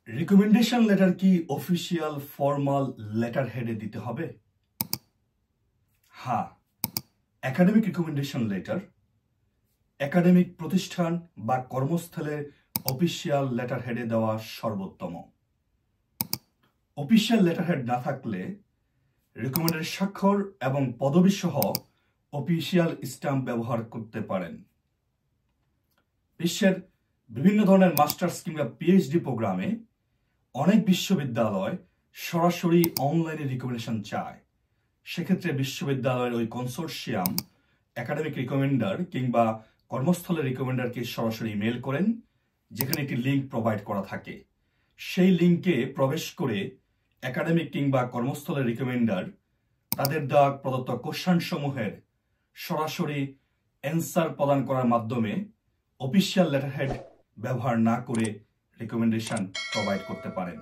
Recommendation letter কি official formal letter হেডে দিতে হবে? হ্যাঁ, একাডেমিক রিকমেন্ডেশন লেটার একাডেমিক প্রতিষ্ঠান বা কর্মস্থলের অফিসিয়াল লেটার হেডে দেওয়া সর্বোত্তম। অফিসিয়াল লেটার হেড না থাকলে রিকমেন্ডের স্বাক্ষর এবং পদবি সহ অফিসিয়াল স্ট্যাম্প ব্যবহার করতে পারেন। বিশ্বের বিভিন্ন ধরনের মাস্টার্স কিংবা পিএইচডি প্রোগ্রামে অনেক বিশ্ববিদ্যালয় সরাসরি অনলাইনে রিকমেন্ডেশন চায়। সেক্ষেত্রে বিশ্ববিদ্যালয়ের ওই কনসোর্শিয়াম একাডেমিক রিকমেন্ডার কিংবা কর্মস্থলের রিকমেন্ডারকে সরাসরি ইমেল করেন, যেখানে একটি লিঙ্ক প্রোভাইড করা থাকে। সেই লিঙ্কে প্রবেশ করে একাডেমিক কিংবা কর্মস্থলের রিকমেন্ডার তাদের দেওয়া প্রদত্ত কোশ্চেন সমূহের সরাসরি অ্যান্সার প্রদান করার মাধ্যমে অফিসিয়াল লেটার হেড ব্যবহার না করে রিকমেন্ডেশন প্রোভাইড করতে পারেন।